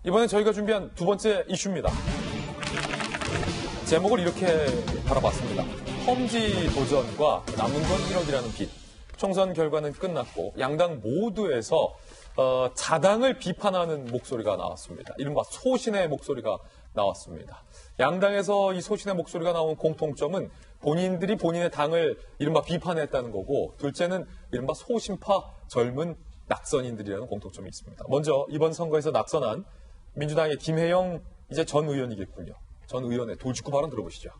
이번에 저희가 준비한 두 번째 이슈입니다. 제목을 이렇게 달아봤습니다. 험지 도전과 남은 건 1억이라는 빚. 총선 결과는 끝났고 양당 모두에서 자당을 비판하는 목소리가 나왔습니다. 이른바 소신의 목소리가 나왔습니다. 양당에서 이 소신의 목소리가 나온 공통점은 본인들이 본인의 당을 이른바 비판했다는 거고, 둘째는 이른바 소신파 젊은 낙선인들이라는 공통점이 있습니다. 먼저 이번 선거에서 낙선한 민주당의 김혜영 이제 전 의원이겠군요. 전 의원의 돌직구 발언 들어보시죠.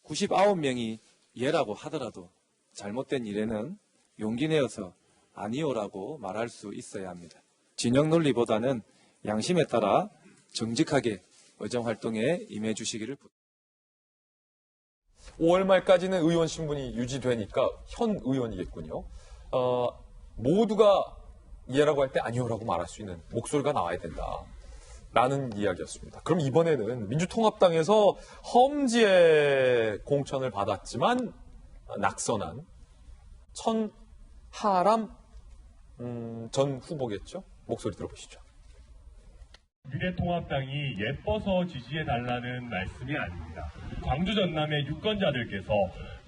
99명이 예라고 하더라도 잘못된 일에는 용기 내어서 아니오라고 말할 수 있어야 합니다. 진영 논리보다는 양심에 따라 정직하게 의정활동에 임해 주시기를 부탁드립니다. 5월 말까지는 의원 신분이 유지되니까 현 의원이겠군요. 모두가 예라고 할 때 아니오라고 말할 수 있는 목소리가 나와야 된다라는 이야기였습니다. 그럼 이번에는 민주통합당에서 험지의 공천을 받았지만 낙선한 천하람 전 후보겠죠? 목소리 들어보시죠. 미래통합당이 예뻐서 지지해달라는 말씀이 아닙니다. 광주 전남의 유권자들께서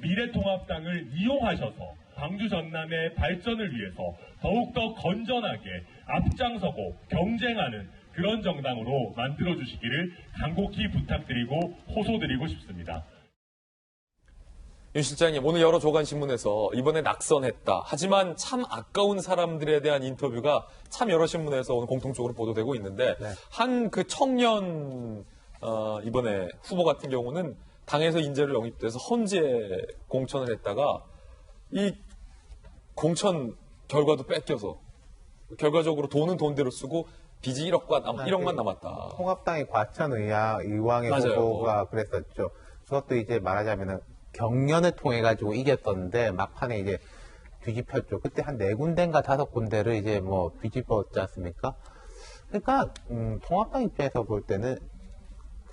미래통합당을 이용하셔서 광주 전남의 발전을 위해서 더욱더 건전하게 앞장서고 경쟁하는 그런 정당으로 만들어주시기를 간곡히 부탁드리고 호소드리고 싶습니다. 윤 실장님, 오늘 여러 조간신문에서 이번에 낙선했다. 하지만 참 아까운 사람들에 대한 인터뷰가 참 여러 신문에서 오늘 공통적으로 보도되고 있는데, 네. 한 그 청년, 이번에 후보 같은 경우는 당에서 인재를 영입돼서 험지에 공천을 했다가 이 공천 결과도 뺏겨서 결과적으로 돈은 돈대로 쓰고 빚이 1억만 남았다. 통합당의 과천 의왕의 맞아요. 후보가 그랬었죠. 그것도 이제 말하자면은 경연을 통해 가지고 이겼었는데 막판에 이제 뒤집혔죠. 그때 한 4군데인가 5군데를 이제 뭐 뒤집었지 않습니까? 그러니까 통합당 입장에서 볼 때는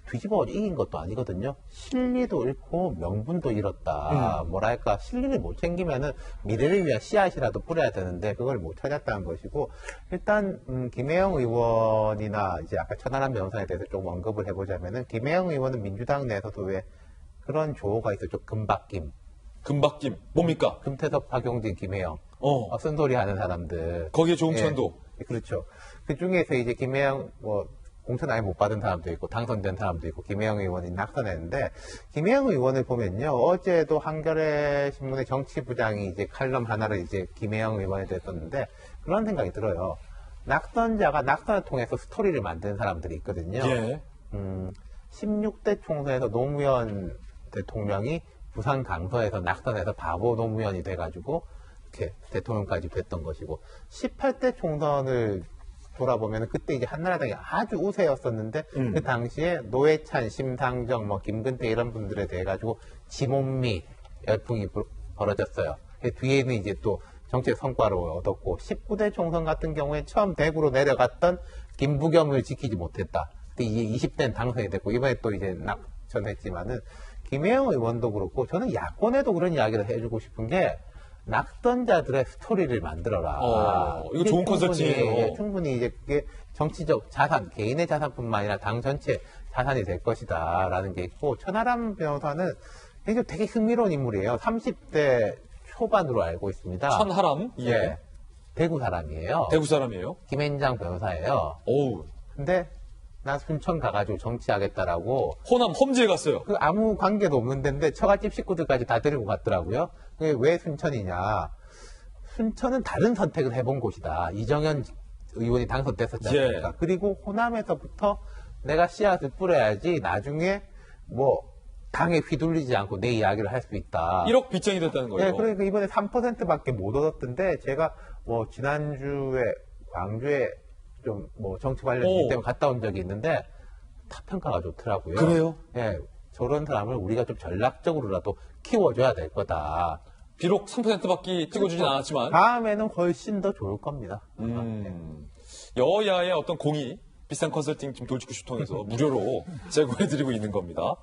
뒤집어 이긴 것도 아니거든요. 실리도 잃고 명분도 잃었다. 뭐랄까, 실리를 못 챙기면은 미래를 위한 씨앗이라도 뿌려야 되는데 그걸 못 찾았다는 것이고, 일단 김혜영 의원이나 이제 아까 천하람 변호사에 대해서 좀 언급을 해보자면은, 김혜영 의원은 민주당 내에서도 왜 그런 조어가 있었죠. 금박김. 금박김 뭡니까? 금태섭, 박용진, 김혜영. 어. 쓴소리 하는 사람들. 거기에 조응천도. 예, 그렇죠. 그 중에서 이제 김혜영, 공천 아예 못 받은 사람도 있고, 당선된 사람도 있고, 김혜영 의원이 낙선했는데, 김혜영 의원을 보면요, 어제도 한겨레 신문의 정치부장이 이제 칼럼 하나를 이제 김혜영 의원에 대해 썼는데, 그런 생각이 들어요. 낙선자가 낙선을 통해서 스토리를 만드는 사람들이 있거든요. 예. 16대 총선에서 노무현 대통령이 부산 강서에서 낙선해서 바보 노무현이 돼가지고, 이렇게 대통령까지 됐던 것이고, 18대 총선을 돌아보면 그때 이제 한나라당이 아주 우세였었는데 그 당시에 노회찬, 심상정, 김근태 이런 분들에 대해 가지고 지몬미 열풍이 벌어졌어요. 그 뒤에는 이제 또 정치적 성과를 얻었고, 19대 총선 같은 경우에 처음 대구로 내려갔던 김부겸을 지키지 못했다. 근데 이제 20대는 당선이 됐고 이번에 또 이제 낙선했지만은, 김혜영 의원도 그렇고 저는 야권에도 그런 이야기를 해주고 싶은 게, 낙선자들의 스토리를 만들어라. 이거 좋은 컨설팅이에요. 충분히 이제 그게 정치적 자산, 개인의 자산뿐만 아니라 당 전체 자산이 될 것이다. 라는 게 있고, 천하람 변호사는 굉장히 되게 흥미로운 인물이에요. 30대 초반으로 알고 있습니다. 천하람? 예. 대구 사람이에요. 대구 사람이에요? 김앤장 변호사예요. 오우. 근데 나 순천 가가지고 정치하겠다라고, 호남 험지에 갔어요. 그 아무 관계도 없는 데인데 처갓집 식구들까지 다 데리고 갔더라고요. 그게 왜 순천이냐? 순천은 다른 선택을 해본 곳이다. 이정현 의원이 당선됐었지 않습니까? 예. 그리고 호남에서부터 내가 씨앗을 뿌려야지 나중에 당에 휘둘리지 않고 내 이야기를 할 수 있다. 1억 빚쟁이 됐다는 거예요. 네, 그러니까 이번에 3%밖에 못 얻었던데, 제가 지난주에 광주에 좀 정치 관련 일 때문에 갔다 온 적이 있는데 타평가가 좋더라고요. 그래요? 예, 저런 사람을 우리가 좀 전략적으로라도 키워줘야 될 거다. 비록 3%밖에 찍어주진 않았지만 다음에는 훨씬 더 좋을 겁니다. 여야의 어떤 공이 비싼 컨설팅 지금 돌직구 슈통에서 무료로 제공해드리고 있는 겁니다.